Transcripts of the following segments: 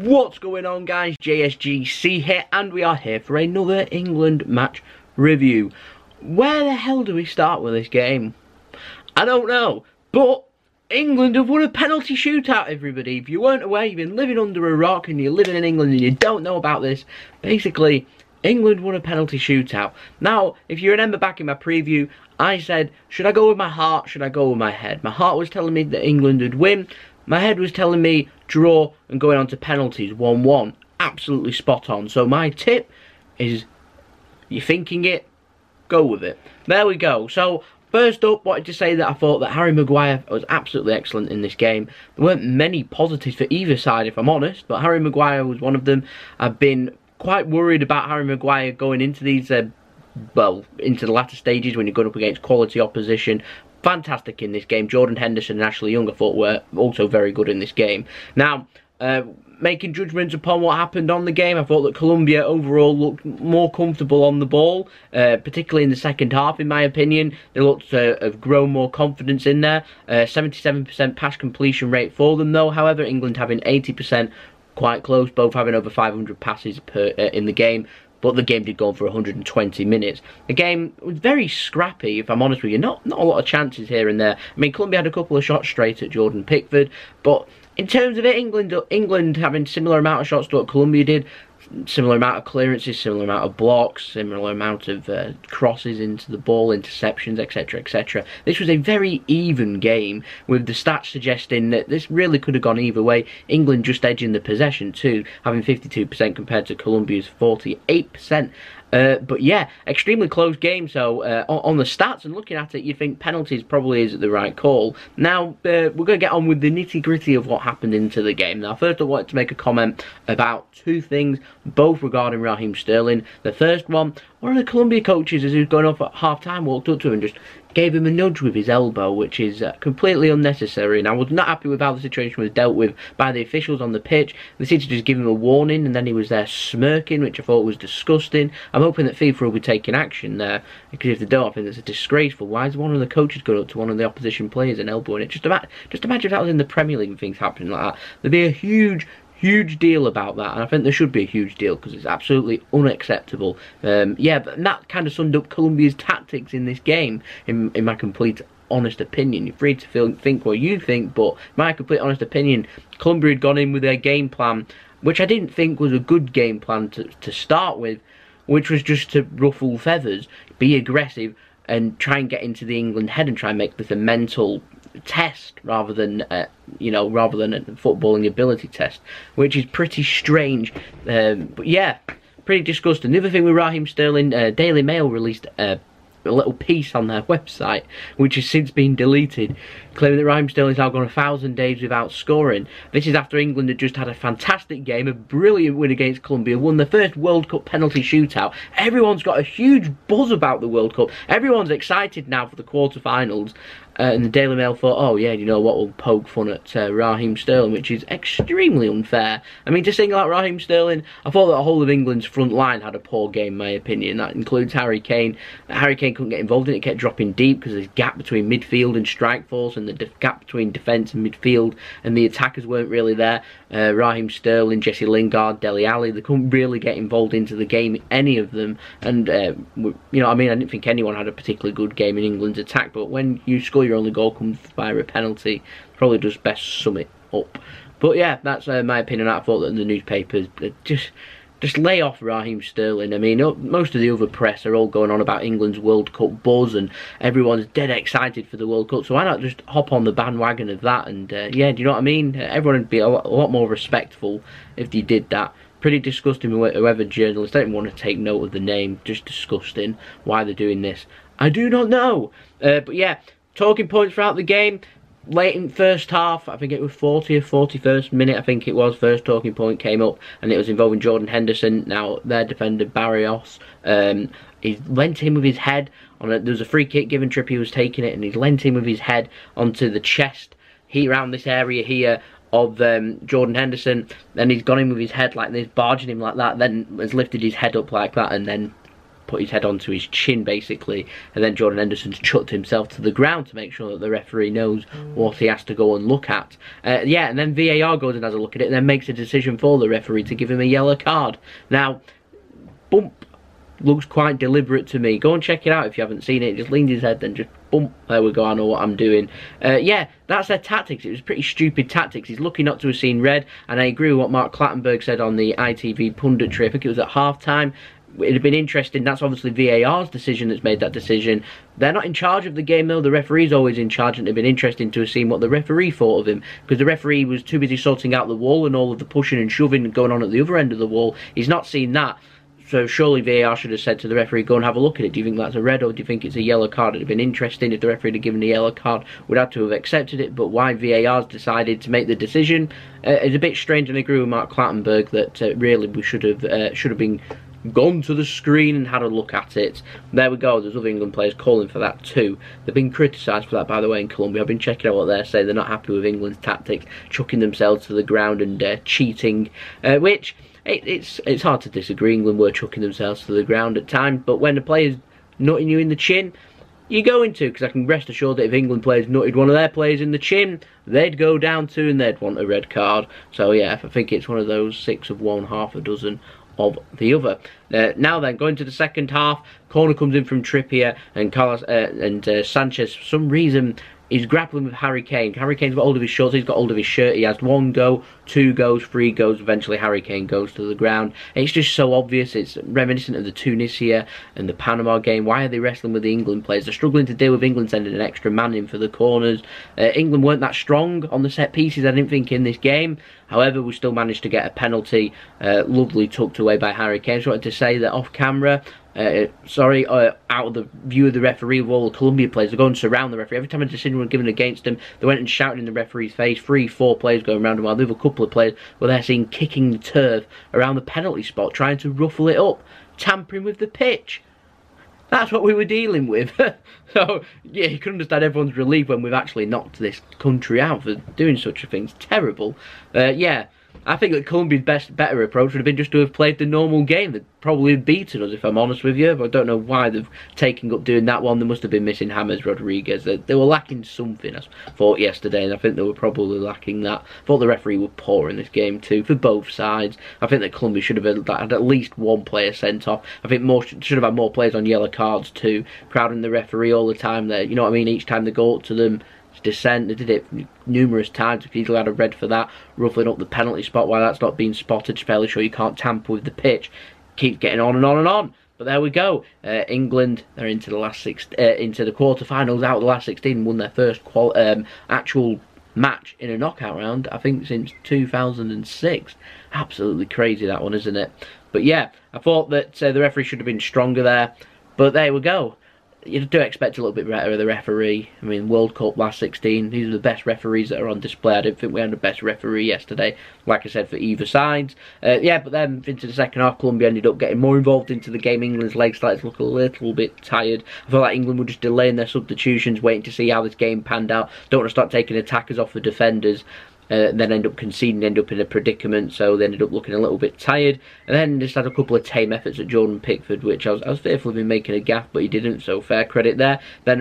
What's going on, guys? JSGC here, and we are here for another England match review. Where the hell do we start with this game? I don't know, but England have won a penalty shootout, everybody. If you weren't aware, you've been living under a rock and you're living in England and you don't know about this. Basically, England won a penalty shootout. Now, if you remember back in my preview, I said, should I go with my heart, should I go with my head? My heart was telling me that England would win. My head was telling me draw and going on to penalties, 1-1. Absolutely spot on. So my tip is, you're thinking it, go with it. There we go. So first up, wanted to say that I thought that Harry Maguire was absolutely excellent in this game. There weren't many positives for either side, if I'm honest, but Harry Maguire was one of them. I've been quite worried about Harry Maguire going into these, into the latter stages when you're going up against quality opposition. Fantastic in this game. Jordan Henderson and Ashley Young, I thought, were also very good in this game. Now, making judgments upon what happened on the game, I thought that Colombia overall looked more comfortable on the ball, particularly in the second half, in my opinion. They looked to have grown more confidence in there. 77% pass completion rate for them, though. However, England having 80%, quite close, both having over 500 passes per in the game. But the game did go on for 120 minutes. The game was very scrappy, if I'm honest with you. Not a lot of chances here and there. I mean, Colombia had a couple of shots straight at Jordan Pickford. But in terms of it, England having similar amount of shots to what Colombia did. Similar amount of clearances, similar amount of blocks, similar amount of crosses into the ball, interceptions, etc, etc. This was a very even game, with the stats suggesting that this really could have gone either way. England just edging the possession too, having 52% compared to Colombia's 48%. But yeah, extremely close game. So on the stats and looking at it, you think penalties probably is the right call. Now we're going to get on with the nitty gritty of what happened into the game. Now first I wanted to make a comment about two things, both regarding Raheem Sterling. The first one of the Colombia coaches, as he was going off at half time, walked up to him and just gave him a nudge with his elbow, which is completely unnecessary. And I was not happy with how the situation was dealt with by the officials on the pitch. They seemed to just give him a warning, and then he was there smirking, which I thought was disgusting. I'm hoping that FIFA will be taking action there, because if they don't, I think it's disgraceful. Why is one of the coaches going up to one of the opposition players and elbowing it? Just imagine if that was in the Premier League and things happening like that. There'd be a huge deal about that, and I think there should be a huge deal because it's absolutely unacceptable. Yeah, but that kind of summed up Colombia's tactics in this game, in my complete honest opinion. You're free to think what you think, but my complete honest opinion, Colombia had gone in with their game plan, which I didn't think was a good game plan to start with, which was just to ruffle feathers, be aggressive, and try and get into the England head and try and make this a mental test rather than a footballing ability test, which is pretty strange. But yeah, pretty disgusting. The other thing with Raheem Sterling, Daily Mail released a little piece on their website, which has since been deleted, claiming that Raheem Sterling's now gone 1,000 days without scoring. This is after England had just had a fantastic game, a brilliant win against Colombia, won the first World Cup penalty shootout. Everyone's got a huge buzz about the World Cup. Everyone's excited now for the quarterfinals. And the Daily Mail thought, oh yeah, you know what, we'll poke fun at Raheem Sterling, which is extremely unfair. I mean, to single out Raheem Sterling, I thought that the whole of England's front line had a poor game, in my opinion. That includes Harry Kane. Harry Kane couldn't get involved in it, kept dropping deep because there's a gap between midfield and strike force, and the gap between defence and midfield, and the attackers weren't really there. Raheem Sterling, Jesse Lingard, Dele Alli, they couldn't really get involved into the game, any of them. And, you know, I mean, I didn't think anyone had a particularly good game in England's attack, but when you score your only goal comes via a penalty, probably just best sum it up. But yeah, that's my opinion. I thought that in the newspapers, just lay off Raheem Sterling. I mean, most of the other press are all going on about England's World Cup buzz, and everyone's dead excited for the World Cup, so why not just hop on the bandwagon of that? And yeah, do you know what I mean? Everyone would be a lot more respectful if they did that. Pretty disgusting, whoever journalists, I don't even want to take note of the name, just disgusting why they're doing this. I do not know. But yeah, talking points throughout the game. Late in first half, I think it was 40th, 41st minute, I think it was, first talking point came up, and it was involving Jordan Henderson. Now, their defender, Barrios, he leant in with his head. There was a free kick given, Trippier was taking it, and he leant in with his head onto the chest, around this area here, of Jordan Henderson. Then he's gone in with his head like this, barging him like that, then has lifted his head up like that, and then put his head onto his chin basically, and then Jordan Henderson's chucked himself to the ground to make sure that the referee knows what he has to go and look at. Yeah, and then VAR goes and has a look at it and then makes a decision for the referee to give him a yellow card. Now, bump looks quite deliberate to me. Go and check it out if you haven't seen it. Just leaned his head, then just bump. There we go, I know what I'm doing. Yeah, that's their tactics. It was pretty stupid tactics. He's lucky not to have seen red, and I agree with what Mark Clattenburg said on the ITV punditry. I think it was at half-time. It'd have been interesting. That's obviously VAR's decision that's made that decision. They're not in charge of the game though. The referee's always in charge, and it'd have been interesting to have seen what the referee thought of him, because the referee was too busy sorting out the wall and all of the pushing and shoving going on at the other end of the wall. He's not seen that. So surely VAR should have said to the referee, go and have a look at it. Do you think that's a red or do you think it's a yellow card? It'd have been interesting if the referee had given a yellow card. We'd have to have accepted it, but why VAR's decided to make the decision is a bit strange, and I agree with Mark Clattenburg that really we should have been gone to the screen and had a look at it. There we go. There's other England players calling for that too. They've been criticised for that, by the way, in Colombia. I've been checking out what they're saying. They're not happy with England's tactics, chucking themselves to the ground and cheating, which it's hard to disagree. England were chucking themselves to the ground at times, but when the player's nutting you in the chin, you're going to, because I can rest assured that if England players nutted one of their players in the chin, they'd go down too and they'd want a red card. So yeah, I think it's one of those 6 of one, half a dozen of the other. Now then, going to the second half, corner comes in from Trippier, and Carlos Sanchez, for some reason, is grappling with Harry Kane. Harry Kane's got hold of his shorts, he's got hold of his shirt, he has 1 go, 2 goes, 3 goes, eventually Harry Kane goes to the ground. It's just so obvious. It's reminiscent of the Tunisia and the Panama game. Why are they wrestling with the England players? They're struggling to deal with England sending an extra man in for the corners. England weren't that strong on the set pieces, I didn't think, in this game. However, we still managed to get a penalty, lovely tucked away by Harry Kane. Just wanted to say that off camera, out of the view of the referee, with all the Colombia players, they go and surround the referee. Every time a decision was given against them, they went and shouted in the referee's face. 3, 4 players going around him, while the other couple of players were there seen kicking the turf around the penalty spot, trying to ruffle it up, tampering with the pitch. That's what we were dealing with. So, yeah, you can understand everyone's relief when we've actually knocked this country out for doing such a thing. It's terrible. Yeah, I think that Colombia's better approach would have been just to have played the normal game. They'd probably have beaten us, if I'm honest with you. But I don't know why they've taken up doing that one. They must have been missing James Rodriguez. They were lacking something, I thought, yesterday, and I think they were probably lacking that. I thought the referee were poor in this game too, for both sides. I think that Colombia should have had at least 1 player sent off. I think should have had more players on yellow cards too, crowding the referee all the time there. You know what I mean? Each time they go up to them, dissent. They did it numerous times. If easily had a red for that, ruffling up the penalty spot while that's not being spotted. Fairly sure you can't tamper with the pitch. Keeps getting on and on and on. But there we go. England, they're into the into the quarterfinals, out of the last 16, won their first actual match in a knockout round, I think, since 2006. Absolutely crazy, that one, isn't it? But yeah, I thought that the referee should have been stronger there. But there we go. You do expect a little bit better of the referee. I mean, World Cup last 16, these are the best referees that are on display. I didn't think we had the best referee yesterday, like I said, for either sides. Yeah, but then into the second half, Colombia ended up getting more involved into the game. England's legs started to look a little bit tired. I feel like England were just delaying their substitutions, waiting to see how this game panned out. Don't want to start taking attackers off the defenders. Then end up conceding, end up in a predicament, so they ended up looking a little bit tired. And then just had a couple of tame efforts at Jordan Pickford, which I was fearful of him making a gaff, but he didn't, so fair credit there. Then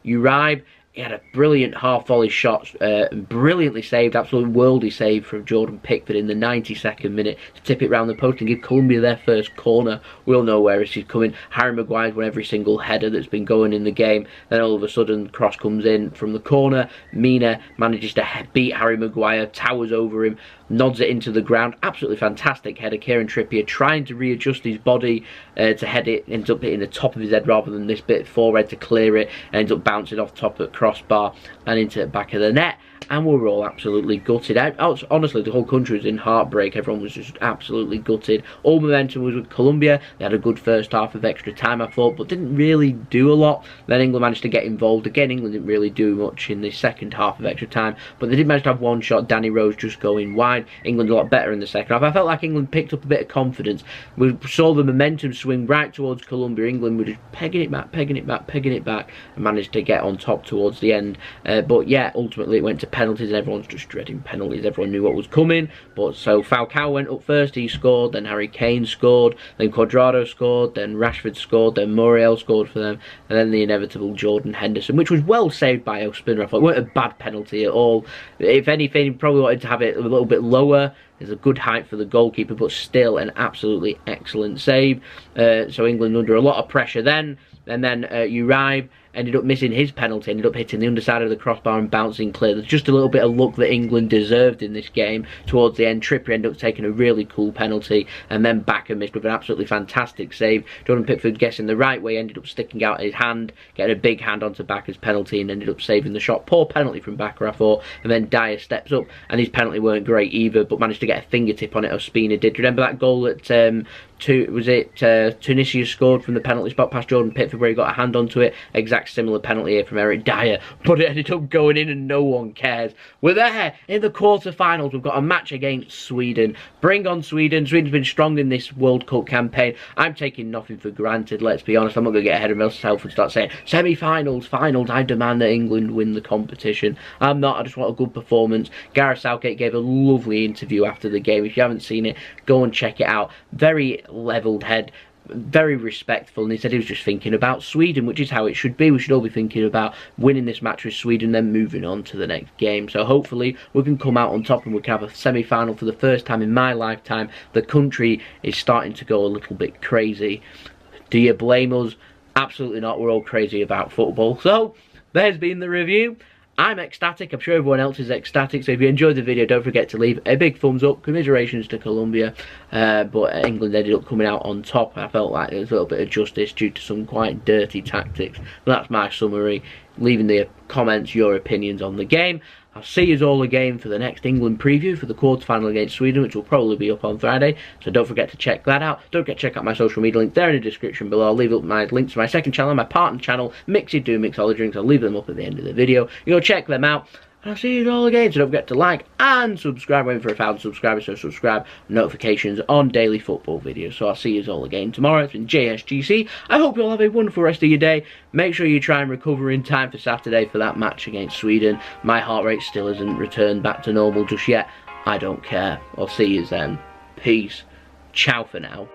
Uribe, he had a brilliant half-volley shot, brilliantly saved, absolutely worldy save from Jordan Pickford in the 92nd minute to tip it round the post and give Colombia their first corner. We all know where she's coming. Harry Maguire's won every single header that's been going in the game. Then all of a sudden, cross comes in from the corner. Mina manages to beat Harry Maguire, towers over him, nods it into the ground. Absolutely fantastic header. Kieran Trippier trying to readjust his body to head it, ends up hitting the top of his head rather than this bit forehead to clear it, and ends up bouncing off top at crossbar and into the back of the net. And we were all absolutely gutted. Honestly, the whole country was in heartbreak. Everyone was just absolutely gutted. All momentum was with Colombia. They had a good first half of extra time, I thought, but didn't really do a lot. Then England managed to get involved. Again, England didn't really do much in the second half of extra time, but they did manage to have one shot, Danny Rose just going wide. England a lot better in the second half. I felt like England picked up a bit of confidence. We saw the momentum swing right towards Colombia. England were just pegging it back, pegging it back, pegging it back, and managed to get on top towards the end. But yeah, ultimately it went to penalties, and everyone's just dreading penalties. Everyone knew what was coming, but so Falcao went up first, he scored, then Harry Kane scored, then Cuadrado scored, then Rashford scored, then Muriel scored for them, and then the inevitable Jordan Henderson, which was well saved by Ospina. I thought it weren't a bad penalty at all. If anything, he probably wanted to have it a little bit lower. There's a good height for the goalkeeper, but still an absolutely excellent save. So England under a lot of pressure then, and then Uribe ended up missing his penalty, ended up hitting the underside of the crossbar and bouncing clear. There's just a little bit of luck that England deserved in this game towards the end. Trippier ended up taking a really cool penalty, and then Bakker missed with an absolutely fantastic save. Jordan Pickford guessing the right way, ended up sticking out his hand, getting a big hand onto Bakker's penalty, and ended up saving the shot. Poor penalty from Bakker, I thought. And then Dyer steps up, and his penalty weren't great either, but managed to get a fingertip on it. Ospina did. Remember that goal that Tunisia scored from the penalty spot past Jordan Pickford, where he got a hand onto it? Exact similar penalty here from Eric Dyer, but it ended up going in and no one cares. We're there in the quarter-finals. We've got a match against Sweden. Bring on Sweden. Sweden's been strong in this World Cup campaign. I'm taking nothing for granted, let's be honest. I'm not going to get ahead of myself and start saying semi-finals, finals. I demand that England win the competition. I'm not. I just want a good performance. Gareth Southgate gave a lovely interview after the game. If you haven't seen it, go and check it out. Very levelled head, very respectful, and he said he was just thinking about Sweden, which is how it should be. We should all be thinking about winning this match with Sweden, then moving on to the next game. So hopefully we can come out on top and we can have a semi-final for the first time in my lifetime. The country is starting to go a little bit crazy. Do you blame us? Absolutely not. We're all crazy about football. So there's been the review. I'm ecstatic. I'm sure everyone else is ecstatic. So if you enjoyed the video, don't forget to leave a big thumbs up. Commiserations to Colombia. But England ended up coming out on top. I felt like there was a little bit of justice due to some quite dirty tactics. But that's my summary. Leave in the comments your opinions on the game. I'll see you all again for the next England preview for the quarter-final against Sweden, which will probably be up on Friday. So don't forget to check that out. Don't forget to check out my social media links. They're in the description below. I'll leave up my links to my second channel, my partner channel, Mixy Do Mixology. I'll leave them up at the end of the video. You go check them out. And I'll see you all again. So don't forget to like and subscribe. We're waiting for 1,000 subscribers, so subscribe. Notifications on daily football videos. So I'll see you all again tomorrow. It's been JSGC. I hope you all have a wonderful rest of your day. Make sure you try and recover in time for Saturday for that match against Sweden. My heart rate still isn't returned back to normal just yet. I don't care. I'll see you then. Peace. Ciao for now.